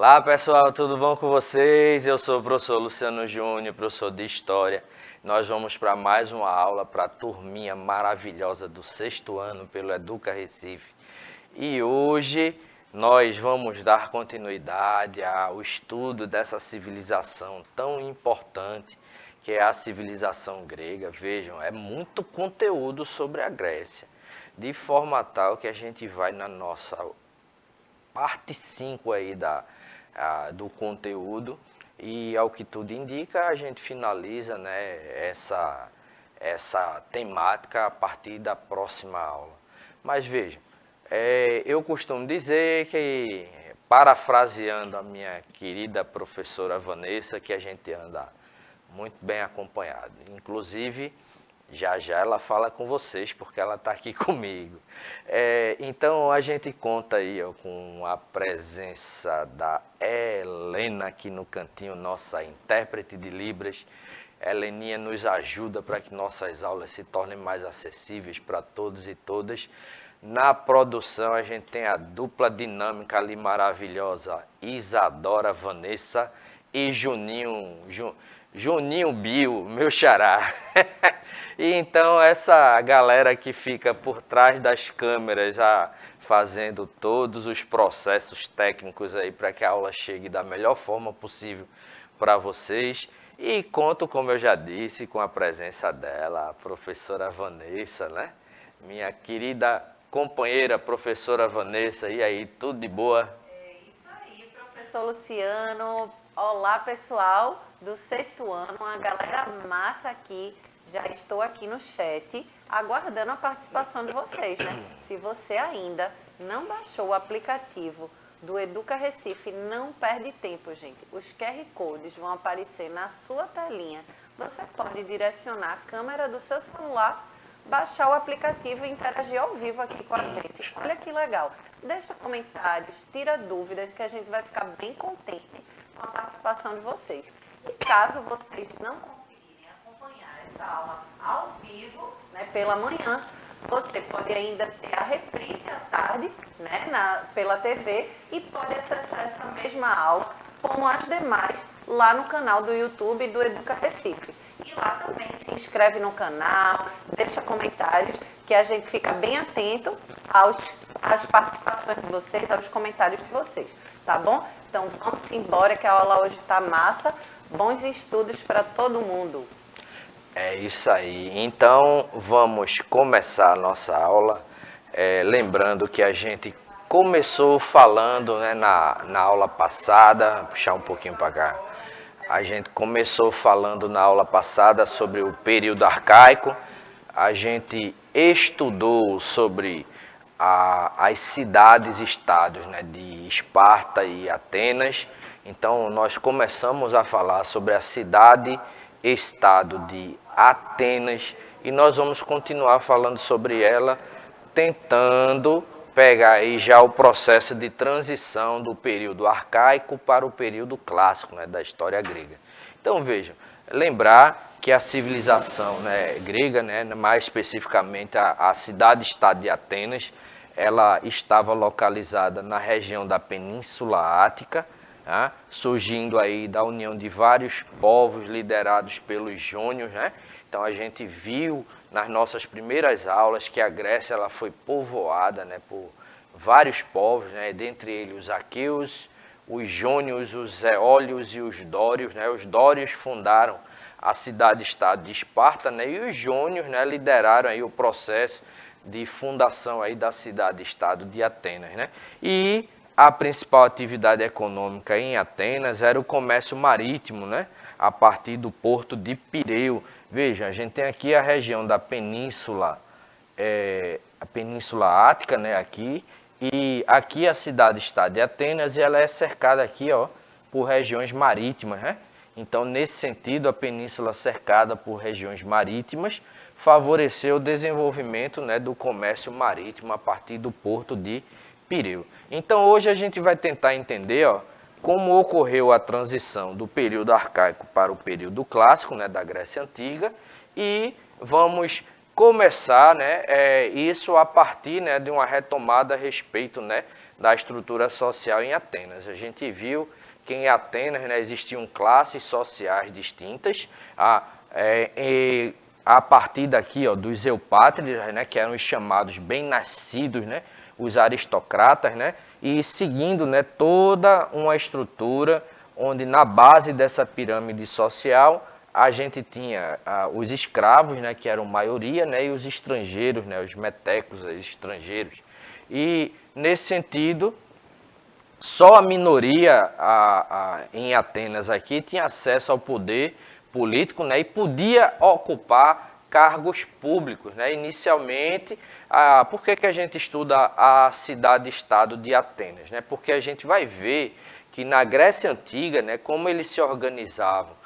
Olá pessoal, tudo bom com vocês? Eu sou o professor Luciano Júnior, professor de História. Nós vamos para mais uma aula para a turminha maravilhosa do sexto ano pelo Educa Recife. E hoje nós vamos dar continuidade ao estudo dessa civilização tão importante que é a civilização grega. Vejam, é muito conteúdo sobre a Grécia, de forma tal que a gente vai na nossa parte 5 aí do conteúdo e, ao que tudo indica, a gente finaliza, né, essa temática a partir da próxima aula. Mas vejam, eu costumo dizer que, parafraseando a minha querida professora Vanessa, que a gente anda muito bem acompanhado. Inclusive, já ela fala com vocês, porque ela está aqui comigo. Então, a gente conta aí com a presença da Helena aqui no cantinho, nossa intérprete de Libras. Heleninha nos ajuda para que nossas aulas se tornem mais acessíveis para todos e todas. Na produção, a gente tem a dupla dinâmica ali maravilhosa, Isadora Vanessa e Juninho Bio, meu xará. E então essa galera que fica por trás das câmeras fazendo todos os processos técnicos aí para que a aula chegue da melhor forma possível para vocês. E conto, como eu já disse, com a presença dela, a professora Vanessa, né? Minha querida companheira professora Vanessa. E aí, tudo de boa? É isso aí, professor Luciano. Olá, pessoal do sexto ano, uma galera massa aqui. Já estou aqui no chat, aguardando a participação de vocês, né? Se você ainda não baixou o aplicativo do Educa Recife, não perde tempo, gente. Os QR Codes vão aparecer na sua telinha. Você pode direcionar a câmera do seu celular, baixar o aplicativo e interagir ao vivo aqui com a gente. Olha que legal. Deixa comentários, tira dúvidas, que a gente vai ficar bem contente com a participação de vocês. E caso vocês não conseguirem acompanhar essa aula ao vivo, né, pela manhã, você pode ainda ter a reprise à tarde, né, pela TV, e pode acessar essa mesma aula, como as demais, lá no canal do YouTube do Educa Recife. E lá também se inscreve no canal, deixa comentários, que a gente fica bem atento às participações de vocês, aos comentários de vocês, tá bom? Então vamos embora, que a aula hoje tá massa. Bons estudos para todo mundo. É isso aí. Então vamos começar a nossa aula. Lembrando que a gente começou falando, né, na aula passada, vou puxar um pouquinho para cá. A gente começou falando na aula passada sobre o período arcaico. A gente estudou sobre as cidades-estados, né, de Esparta e Atenas. Então, nós começamos a falar sobre a cidade-estado de Atenas e nós vamos continuar falando sobre ela, tentando pegar aí já o processo de transição do período arcaico para o período clássico, né, da história grega. Então, vejam, lembrar que a civilização, né, grega, né, mais especificamente a cidade-estado de Atenas, ela estava localizada na região da Península Ática, né, surgindo aí da união de vários povos liderados pelos jônios, né? Então a gente viu nas nossas primeiras aulas que a Grécia ela foi povoada, né, por vários povos, né, dentre eles os aqueus, os jônios, os eólios e os dórios, né? Os dórios fundaram a cidade-estado de Esparta, né, e os jônios, né, lideraram aí o processo de fundação aí da cidade-estado de Atenas, né? E a principal atividade econômica em Atenas era o comércio marítimo, né, a partir do porto de Pireu. Veja, a gente tem aqui a região da Península, a Península Ática, né, aqui, e aqui a cidade-estado de Atenas, e ela é cercada aqui, ó, por regiões marítimas, né? Então, nesse sentido, a península cercada por regiões marítimas favoreceu o desenvolvimento, né, do comércio marítimo a partir do porto de Pireu. Então, hoje a gente vai tentar entender, ó, como ocorreu a transição do período arcaico para o período clássico, né, da Grécia Antiga, e vamos começar, né, isso a partir, né, de uma retomada a respeito, né, da estrutura social em Atenas. A gente viu que em Atenas, né, existiam classes sociais distintas, a partir daqui, ó, dos eupátridas, né, que eram os chamados bem-nascidos, né, os aristocratas, né, e seguindo, né, toda uma estrutura onde na base dessa pirâmide social a gente tinha os escravos, né, que eram maioria, né, e os estrangeiros, né, os metecos, os estrangeiros. E nesse sentido, só a minoria em Atenas aqui tinha acesso ao poder político, né, e podia ocupar cargos públicos, né? Inicialmente, por que a gente estuda a cidade-estado de Atenas, né? Porque a gente vai ver que na Grécia Antiga, né, como eles se organizavam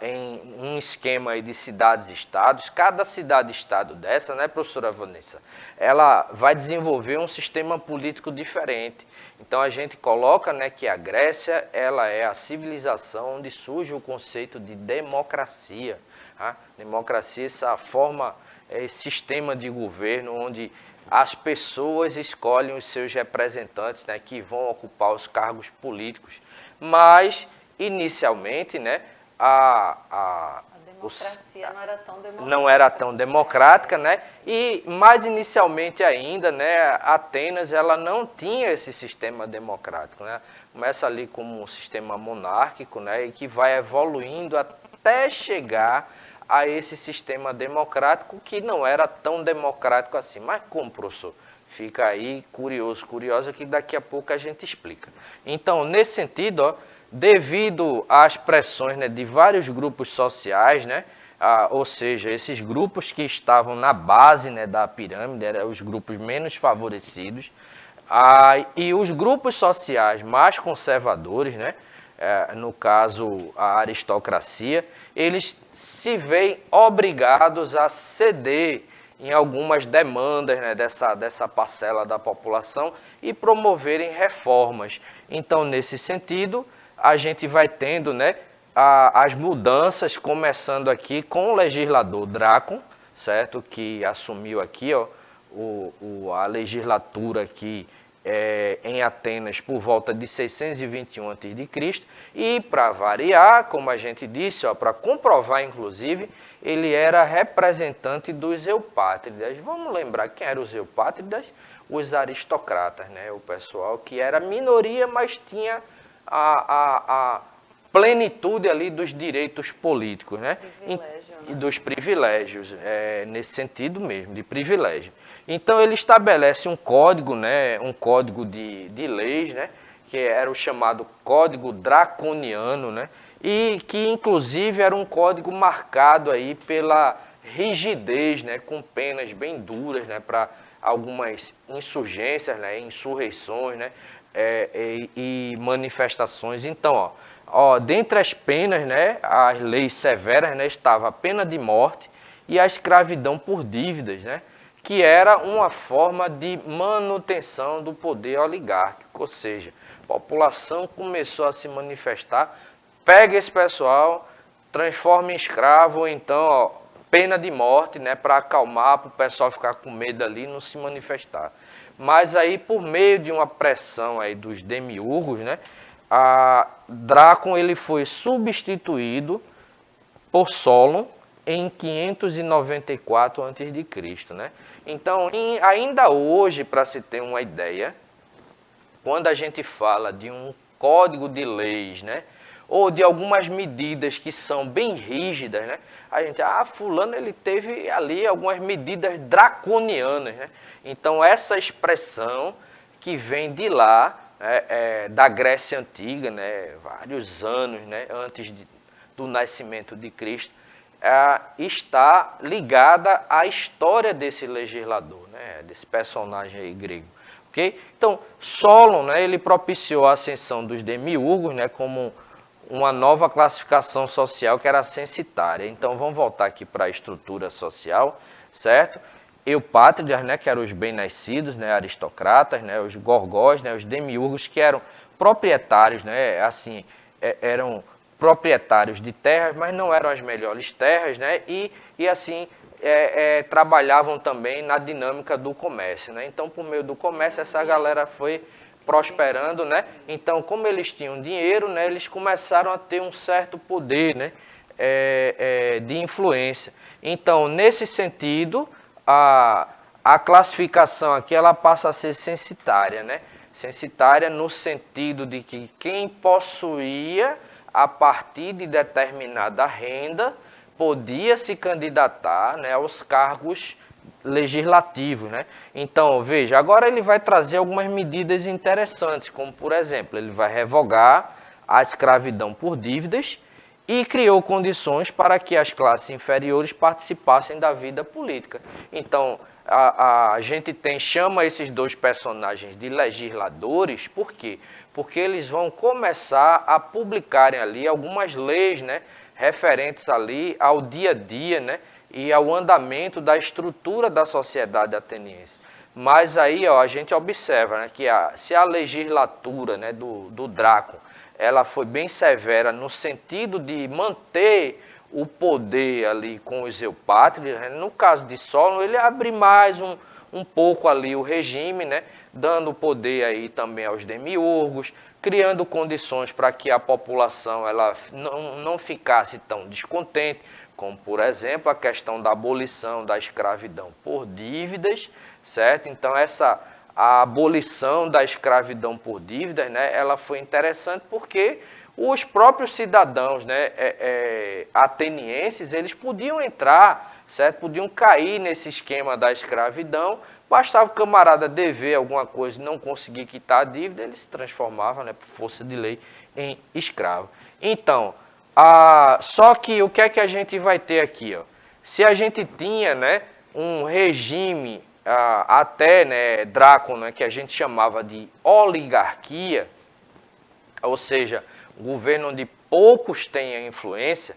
em um esquema aí de cidades-estados, cada cidade-estado dessa, né, professora Vanessa, ela vai desenvolver um sistema político diferente. Então a gente coloca, né, que a Grécia ela é a civilização onde surge o conceito de democracia. Tá? Democracia, essa forma, esse sistema de governo onde as pessoas escolhem os seus representantes, né, que vão ocupar os cargos políticos. Mas, inicialmente, né, A democracia não era tão democrática. Não era tão democrática, né? E mais inicialmente ainda, né, Atenas ela não tinha esse sistema democrático, né? Começa ali como um sistema monárquico, né, e que vai evoluindo até chegar a esse sistema democrático que não era tão democrático assim. Mas como, professor? Fica aí curioso que daqui a pouco a gente explica. Então, nesse sentido, ó, devido às pressões, né, de vários grupos sociais, né, ou seja, esses grupos que estavam na base, né, da pirâmide, eram os grupos menos favorecidos, e os grupos sociais mais conservadores, né, no caso a aristocracia, eles se veem obrigados a ceder em algumas demandas, né, dessa parcela da população e promoverem reformas. Então, nesse sentido, a gente vai tendo, né, as mudanças, começando aqui com o legislador Drácon, certo? Que assumiu aqui, ó, a legislatura aqui em Atenas por volta de 621 a.C. E para variar, como a gente disse, para comprovar inclusive, ele era representante dos eupátridas. Vamos lembrar quem eram os eupátridas? Os aristocratas, né? O pessoal que era minoria, mas tinha a plenitude ali dos direitos políticos, né? E dos privilégios, nesse sentido mesmo, de privilégio. Então ele estabelece um código, né, um código de leis, né, que era o chamado Código Draconiano, né, e que inclusive era um código marcado aí pela rigidez, né, com penas bem duras, né, para algumas insurgências, né, insurreições, né, e manifestações. Então, dentre as penas, né, as leis severas, né, estava a pena de morte e a escravidão por dívidas, né, que era uma forma de manutenção do poder oligárquico, ou seja, a população começou a se manifestar, pega esse pessoal, transforma em escravo, ou então pena de morte, né, para acalmar, para o pessoal ficar com medo ali e não se manifestar. Mas aí, por meio de uma pressão aí dos demiurgos, né, Drácon ele foi substituído por Solon em 594 a.C., né? Então, ainda hoje, para se ter uma ideia, quando a gente fala de um código de leis, né, ou de algumas medidas que são bem rígidas, né, a gente, fulano ele teve ali algumas medidas draconianas, né? Então, essa expressão que vem de lá, da Grécia Antiga, né, vários anos, né, antes do nascimento de Cristo, está ligada à história desse legislador, né, desse personagem aí grego. Okay? Então, Solon, né, ele propiciou a ascensão dos demiurgos, né, como uma nova classificação social que era censitária. Então, vamos voltar aqui para a estrutura social, certo? Eupátridas, né, que eram os bem-nascidos, né, aristocratas, né, os gorgós, né, os demiurgos, que eram proprietários, né, assim, eram proprietários de terras, mas não eram as melhores terras, né, e assim, trabalhavam também na dinâmica do comércio, né? Então, por meio do comércio, essa galera foi prosperando, né? Então, como eles tinham dinheiro, né, eles começaram a ter um certo poder, né, de influência. Então, nesse sentido, a classificação aqui ela passa a ser censitária, né? Censitária no sentido de que quem possuía a partir de determinada renda podia se candidatar, né, aos cargos legislativos, né? Então, veja, agora ele vai trazer algumas medidas interessantes, como por exemplo, ele vai revogar a escravidão por dívidas e criou condições para que as classes inferiores participassem da vida política. Então, a gente chama esses dois personagens de legisladores, por quê? Porque eles vão começar a publicarem ali algumas leis, né, referentes ali ao dia a dia, né, e ao andamento da estrutura da sociedade ateniense. Mas aí, ó, a gente observa, né, que se a legislatura, né, do Drácon, ela foi bem severa no sentido de manter o poder ali com os eupátridas, né, no caso de Solon, ele abre mais um pouco ali o regime, né, dando poder aí também aos demiurgos, criando condições para que a população ela não ficasse tão descontente, como, por exemplo, a questão da abolição da escravidão por dívidas, certo? Então, a abolição da escravidão por dívidas, né, ela foi interessante porque os próprios cidadãos, né, atenienses, eles podiam entrar, certo? Podiam cair nesse esquema da escravidão. Bastava o camarada dever alguma coisa e não conseguir quitar a dívida, ele se transformava, né, por força de lei, em escravo. Então, só que o que é que a gente vai ter aqui? Ó? Se a gente tinha, né, um regime até, né, Drácon, né, que a gente chamava de oligarquia, ou seja, um governo onde poucos têm a influência,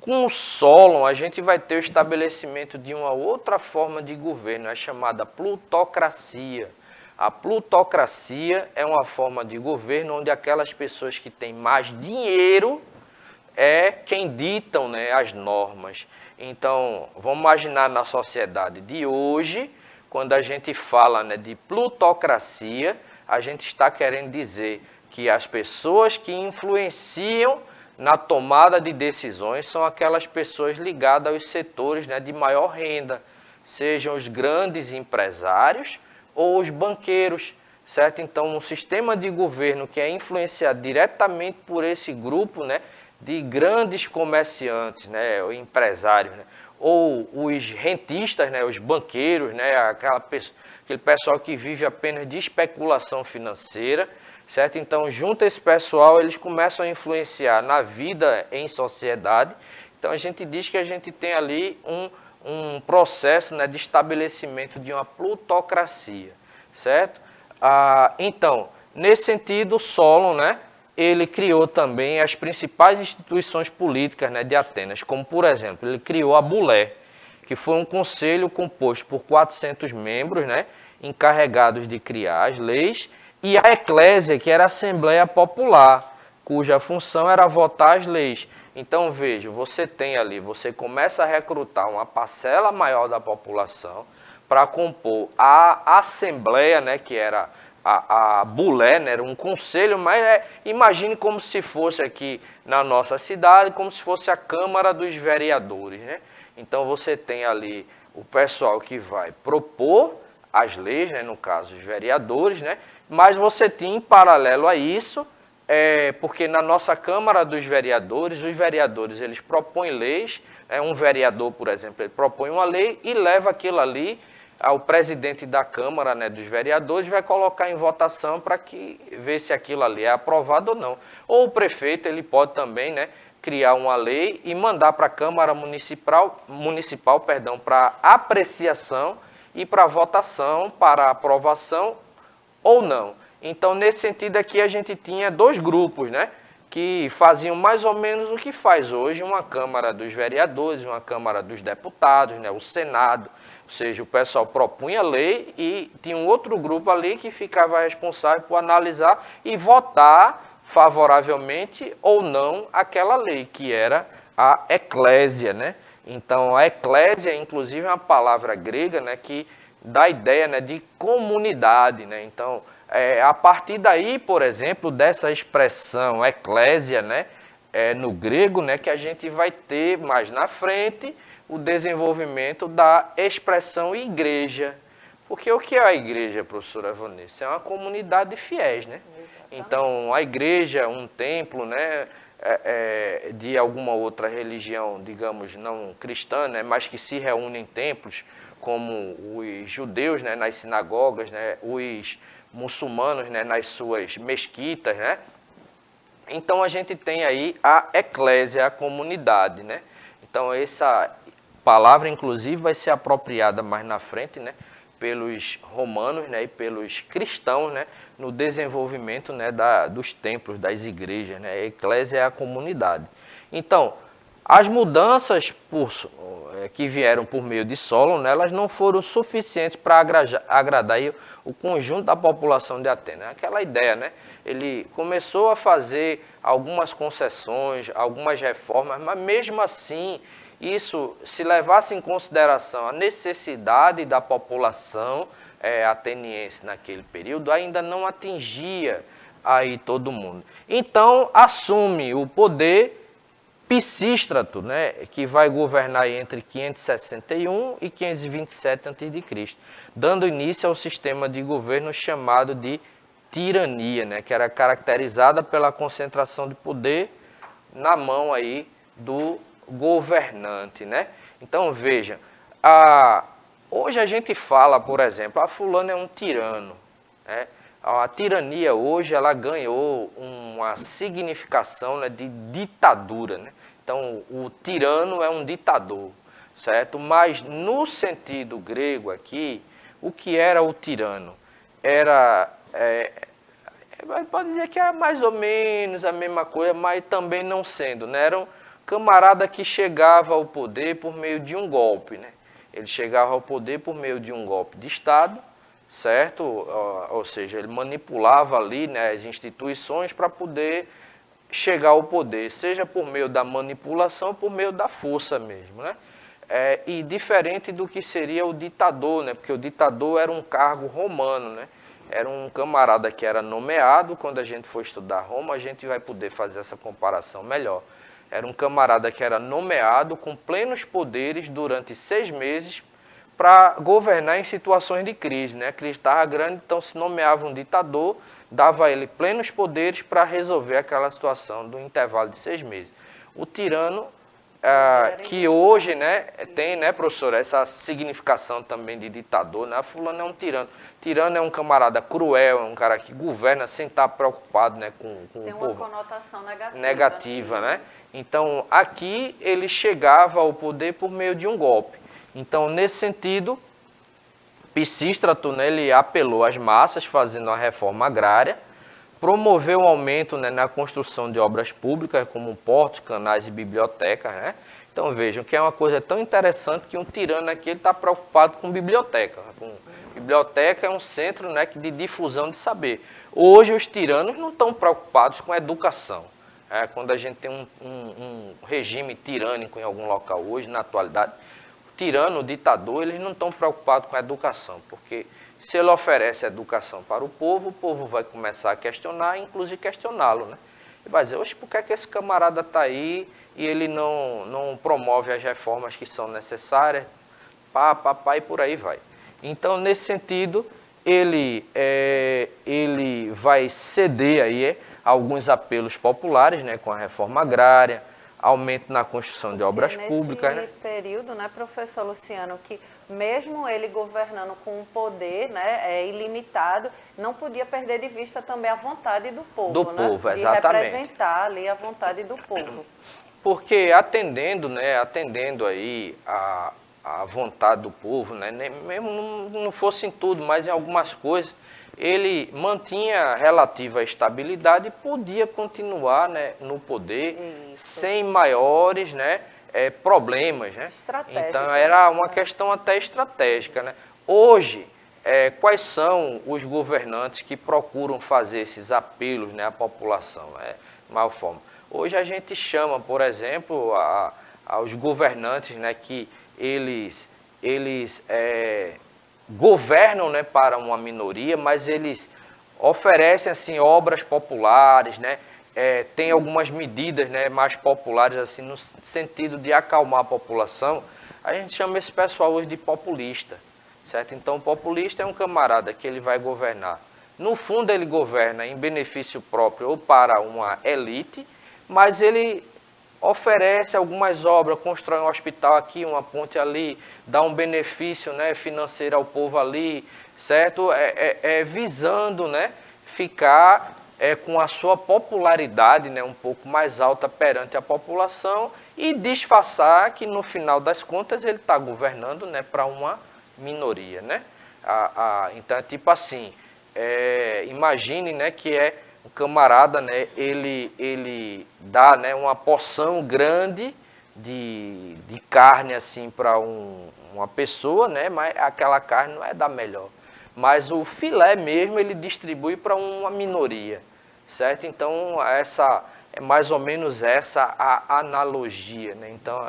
com o Solon a gente vai ter o estabelecimento de uma outra forma de governo, é chamada plutocracia. A plutocracia é uma forma de governo onde aquelas pessoas que têm mais dinheiro é quem ditam, né, as normas. Então, vamos imaginar na sociedade de hoje, quando a gente fala, né, de plutocracia, a gente está querendo dizer que as pessoas que influenciam na tomada de decisões são aquelas pessoas ligadas aos setores, né, de maior renda, sejam os grandes empresários ou os banqueiros, certo? Então, um sistema de governo que é influenciado diretamente por esse grupo, né, de grandes comerciantes, né, ou empresários, né, ou os rentistas, né, os banqueiros, né, aquele pessoal que vive apenas de especulação financeira, certo? Então, junto a esse pessoal, eles começam a influenciar na vida em sociedade. Então, a gente diz que a gente tem ali um processo, né, de estabelecimento de uma plutocracia, certo? Então, nesse sentido, Solon, né, ele criou também as principais instituições políticas, né, de Atenas, como, por exemplo, ele criou a Bulé, que foi um conselho composto por 400 membros, né, encarregados de criar as leis, e a Eclésia, que era a Assembleia Popular, cuja função era votar as leis. Então, veja, você tem ali, você começa a recrutar uma parcela maior da população para compor a Assembleia, né, que era a Bulé, né, era um conselho, mas imagine como se fosse aqui na nossa cidade, como se fosse a Câmara dos Vereadores, né? Então, você tem ali o pessoal que vai propor as leis, né, no caso, os vereadores, né? Mas você tem, em paralelo a isso, porque na nossa Câmara dos Vereadores, os vereadores eles propõem leis, um vereador, por exemplo, ele propõe uma lei e leva aquilo ali ao presidente da Câmara, né, dos Vereadores, vai colocar em votação para ver se aquilo ali é aprovado ou não. Ou o prefeito ele pode também, né, criar uma lei e mandar para a Câmara Municipal, para apreciação e para votação, para aprovação ou não. Então, nesse sentido aqui, a gente tinha dois grupos, né, que faziam mais ou menos o que faz hoje uma Câmara dos Vereadores, uma Câmara dos Deputados, né, o Senado. Ou seja, o pessoal propunha lei e tinha um outro grupo ali que ficava responsável por analisar e votar favoravelmente ou não aquela lei, que era a Eclésia, né? Então, a eclésia, inclusive, é uma palavra grega, né, que dá a ideia, né, de comunidade, né? Então, a partir daí, por exemplo, dessa expressão eclésia, né, no grego, né, que a gente vai ter mais na frente o desenvolvimento da expressão igreja. Porque o que é a igreja, professora Vanessa? É uma comunidade de fiéis, né? Então, a igreja, um templo, né, de alguma outra religião, digamos, não cristã, né, mas que se reúne em templos, como os judeus, né, nas sinagogas, né, os muçulmanos, né, nas suas mesquitas, né? Então a gente tem aí a eclésia, a comunidade, né? Então essa palavra, inclusive, vai ser apropriada mais na frente, né, pelos romanos, né, e pelos cristãos, né, no desenvolvimento, né, dos templos, das igrejas, né? A eclésia é a comunidade. Então, as mudanças que vieram por meio de Solon, né, elas não foram suficientes para agradar aí o conjunto da população de Atenas. Aquela ideia, né? Ele começou a fazer algumas concessões, algumas reformas, mas mesmo assim, isso, se levasse em consideração a necessidade da população ateniense naquele período, ainda não atingia aí todo mundo. Então, assume o poder Pisístrato, né, que vai governar entre 561 e 527 a.C., dando início ao sistema de governo chamado de tirania, né, que era caracterizada pela concentração de poder na mão aí do governante, né? Então, veja, hoje a gente fala, por exemplo, fulano é um tirano, né? A tirania hoje ela ganhou uma significação, né, de ditadura, né? Então, o tirano é um ditador, certo? Mas no sentido grego aqui, o que era o tirano? Era, pode dizer que era mais ou menos a mesma coisa, mas também não sendo, né? Era um camarada que chegava ao poder por meio de um golpe, né? Ele chegava ao poder por meio de um golpe de Estado, certo? Ou seja, ele manipulava ali, né, as instituições para poder chegar ao poder, seja por meio da manipulação ou por meio da força mesmo, né? E diferente do que seria o ditador, né? Porque o ditador era um cargo romano, né? Era um camarada que era nomeado. Quando a gente for estudar Roma, a gente vai poder fazer essa comparação melhor. Era um camarada que era nomeado com plenos poderes durante 6 meses para governar em situações de crise, né? A crise estava grande, então se nomeava um ditador, dava a ele plenos poderes para resolver aquela situação do intervalo de 6 meses. O tirano, que hoje, né, tem, né, professor, essa significação também de ditador, né? Fulano é um tirano. Tirano é um camarada cruel, é um cara que governa sem estar preocupado, né, com tem o uma povo. Conotação Negativa, né? Então, aqui ele chegava ao poder por meio de um golpe. Então, nesse sentido, Pisístrato, né, ele apelou às massas, fazendo a reforma agrária, promoveu um aumento, né, na construção de obras públicas, como portos, canais e bibliotecas, né? Então, vejam que é uma coisa tão interessante que um tirano aqui está preocupado com biblioteca. Biblioteca é um centro, né, de difusão de saber. Hoje, os tiranos não estão preocupados com a educação. Quando a gente tem um regime tirânico em algum local hoje, na atualidade, tirano, o ditador, eles não estão preocupados com a educação, porque se ele oferece educação para o povo vai começar a questionar, inclusive questioná-lo, né? E vai dizer, oxe, por que é que esse camarada está aí e ele não promove as reformas que são necessárias? E por aí vai. Então, nesse sentido, ele vai ceder aí alguns apelos populares, né, com a reforma agrária, aumento na construção de obras públicas. Nesse período, né, professor Luciano, que mesmo ele governando com um poder, né, ilimitado, não podia perder de vista também a vontade do povo, do né? povo, de exatamente. representar ali a vontade do povo. Porque atendendo aí a vontade do povo, né, mesmo não fosse em tudo, mas em algumas coisas, ele mantinha relativa estabilidade e podia continuar, né, no poder. Isso. Sem maiores, né, problemas, né? Então era uma questão até estratégica, né? Hoje, quais são os governantes que procuram fazer esses apelos, né, à população, de maior forma? Hoje a gente chama, por exemplo, aos governantes, né, que eles governam, né, para uma minoria, mas eles oferecem assim obras populares, né, tem algumas medidas, né, mais populares assim no sentido de acalmar a população. A gente chama esse pessoal hoje de populista, certo? Então o populista é um camarada que ele vai governar. No fundo ele governa em benefício próprio ou para uma elite, mas ele oferece algumas obras, constrói um hospital aqui, uma ponte ali, dá um benefício, né, financeiro ao povo ali, certo? Visando, né, ficar com a sua popularidade, né, um pouco mais alta perante a população e disfarçar que no final das contas ele está governando, né, para uma minoria, né? Então é tipo assim, imagine, né, que o camarada, né, ele dá, né, uma porção grande de carne assim para uma pessoa, né, mas aquela carne não é da melhor. Mas o filé mesmo ele distribui para uma minoria, certo? Então essa é mais ou menos essa a analogia, né? Então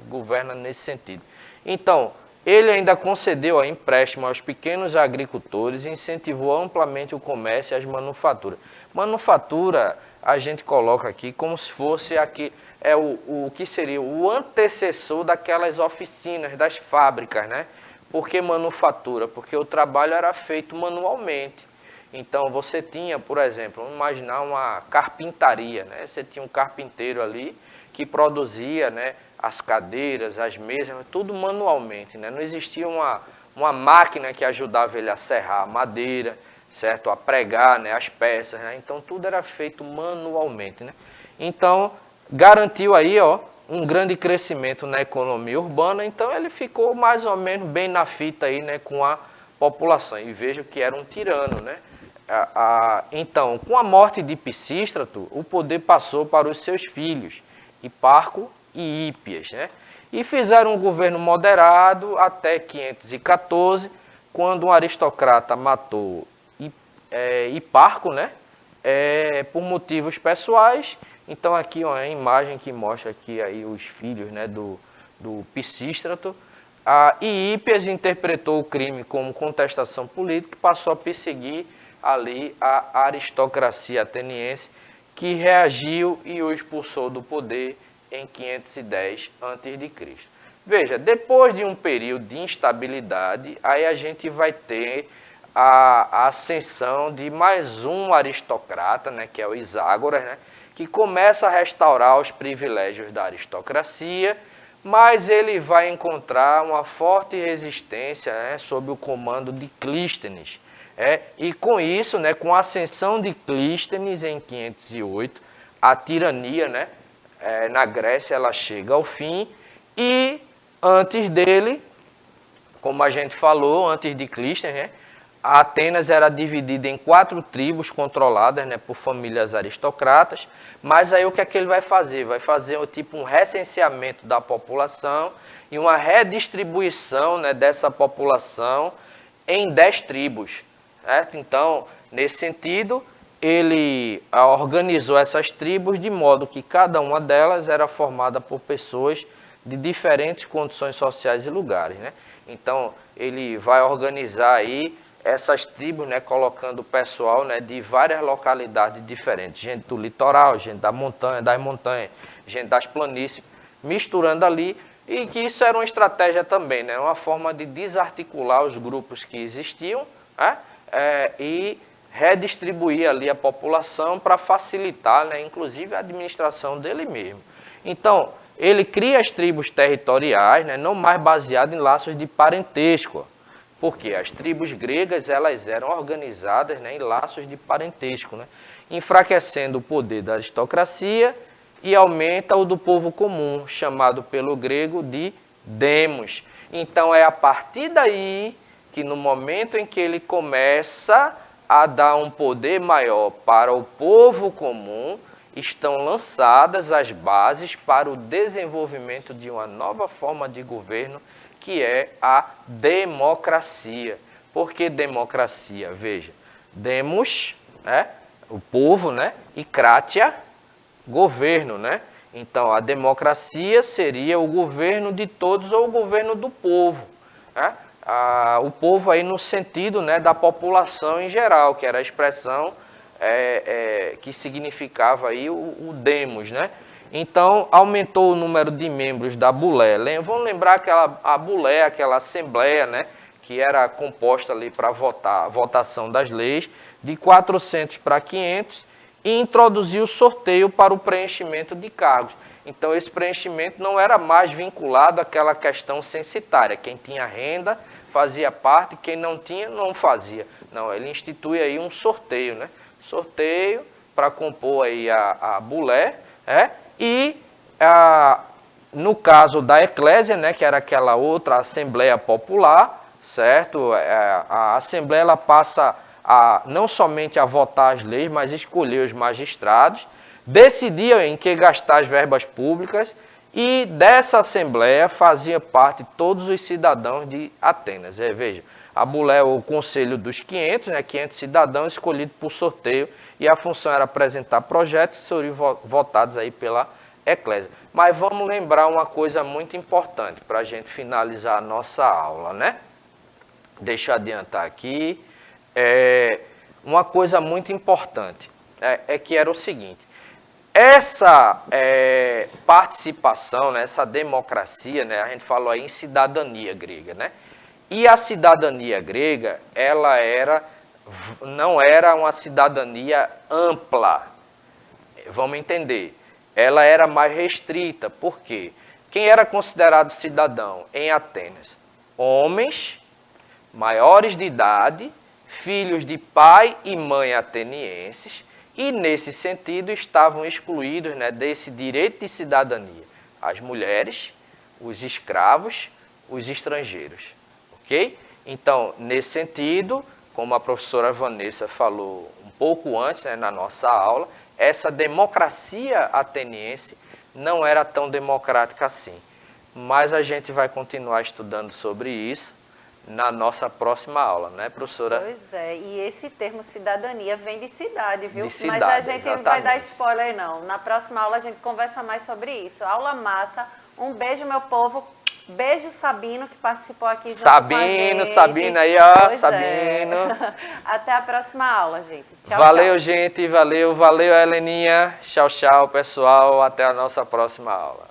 governa nesse sentido. Então ele ainda concedeu empréstimo aos pequenos agricultores e incentivou amplamente o comércio e as manufaturas. Manufatura a gente coloca aqui como se fosse aqui, o que seria o antecessor daquelas oficinas, das fábricas, né? Por que manufatura? Porque o trabalho era feito manualmente. Então você tinha, por exemplo, vamos imaginar uma carpintaria, né? Você tinha um carpinteiro ali que produzia, né, as cadeiras, as mesas, tudo manualmente, né? Não existia uma máquina que ajudava ele a serrar a madeira, certo? A pregar, né, as peças, né? Então tudo era feito manualmente, né? Então garantiu aí, ó, um grande crescimento na economia urbana. Então ele ficou mais ou menos bem na fita aí, né, com a população. E veja que era um tirano, né? Então, com a morte de Pisístrato, o poder passou para os seus filhos, Hiparco e Hípias, né? E fizeram um governo moderado até 514, quando um aristocrata matou Hiparco, né? Por motivos pessoais. Então aqui ó, a imagem que mostra aqui aí os filhos, né, do Pisístrato. E Hípias interpretou o crime como contestação política e passou a perseguir ali a aristocracia ateniense, que reagiu e o expulsou do poder em 510 a.C. Veja, depois de um período de instabilidade, aí a gente vai ter a ascensão de mais um aristocrata, né, que é o Iságoras, né, que começa a restaurar os privilégios da aristocracia, mas ele vai encontrar uma forte resistência, né, sob o comando de Clístenes. E com isso, né, com a ascensão de Clístenes em 508, a tirania, né, na Grécia ela chega ao fim, e antes dele, como a gente falou, antes de Clístenes, né, Atenas era dividida em 4 tribos controladas, né, por famílias aristocratas, mas aí o que é que ele vai fazer? Vai fazer tipo um recenseamento da população e uma redistribuição, né, dessa população em 10 tribos. Certo? Então, nesse sentido, ele organizou essas tribos de modo que cada uma delas era formada por pessoas de diferentes condições sociais e lugares, né? Então, ele vai organizar aí essas tribos, né, colocando o pessoal, né, de várias localidades diferentes, gente do litoral, gente das montanhas, gente das planícies, misturando ali, e que isso era uma estratégia também, né, uma forma de desarticular os grupos que existiam, né, e redistribuir ali a população para facilitar, né, inclusive a administração dele mesmo. Então, ele cria as tribos territoriais, né, não mais baseadas em laços de parentesco, porque as tribos gregas elas eram organizadas, né, em laços de parentesco, né, enfraquecendo o poder da aristocracia e aumenta o do povo comum, chamado pelo grego de demos. Então é a partir daí que no momento em que ele começa a dar um poder maior para o povo comum, estão lançadas as bases para o desenvolvimento de uma nova forma de governo, que é a democracia. Por que democracia? Veja, demos, né, o povo, né, e kratia, governo, né? Então, a democracia seria o governo de todos ou o governo do povo, né? O povo aí no sentido, né, da população em geral, que era a expressão que significava aí o demos, né? Então, aumentou o número de membros da Bulé. Vamos lembrar a Bulé, aquela assembleia, né, que era composta ali para votação das leis, de 400 para 500, e introduziu o sorteio para o preenchimento de cargos. Então, esse preenchimento não era mais vinculado àquela questão censitária. Quem tinha renda fazia parte, quem não tinha, não fazia. Não, ele institui aí um sorteio, né? Sorteio para compor aí a Bulé, e no caso da Eclésia, né, que era aquela outra Assembleia Popular, certo? A Assembleia ela passa não somente a votar as leis, mas escolher os magistrados, decidir em que gastar as verbas públicas, e dessa Assembleia fazia parte todos os cidadãos de Atenas. Veja, a Bulé é o conselho dos 500, né, 500 cidadãos escolhidos por sorteio, e a função era apresentar projetos que seriam votados aí pela Eclésia. Mas vamos lembrar uma coisa muito importante para a gente finalizar a nossa aula, né? Deixa eu adiantar aqui. Uma coisa muito importante que era o seguinte: essa participação, né, essa democracia, né, a gente falou aí em cidadania grega, né? E a cidadania grega, ela não era uma cidadania ampla. Vamos entender. Ela era mais restrita. Por quê? Quem era considerado cidadão em Atenas? Homens maiores de idade, filhos de pai e mãe atenienses, e nesse sentido estavam excluídos, né, desse direito de cidadania as mulheres, os escravos, os estrangeiros. Ok? Então, nesse sentido, como a professora Vanessa falou um pouco antes, né, na nossa aula, essa democracia ateniense não era tão democrática assim. Mas a gente vai continuar estudando sobre isso na nossa próxima aula, né, professora? Pois é, e esse termo cidadania vem de cidade, viu? De cidade, mas a gente não vai dar exatamente. spoiler não. Na próxima aula a gente conversa mais sobre isso. Aula massa. Um beijo, meu povo. Beijo, Sabino, que participou aqui junto com a gente. Sabino aí, ó, Pois Sabino. Até a próxima aula, gente. Tchau, Valeu, tchau. gente, valeu, Heleninha. Tchau, tchau, pessoal. Até a nossa próxima aula.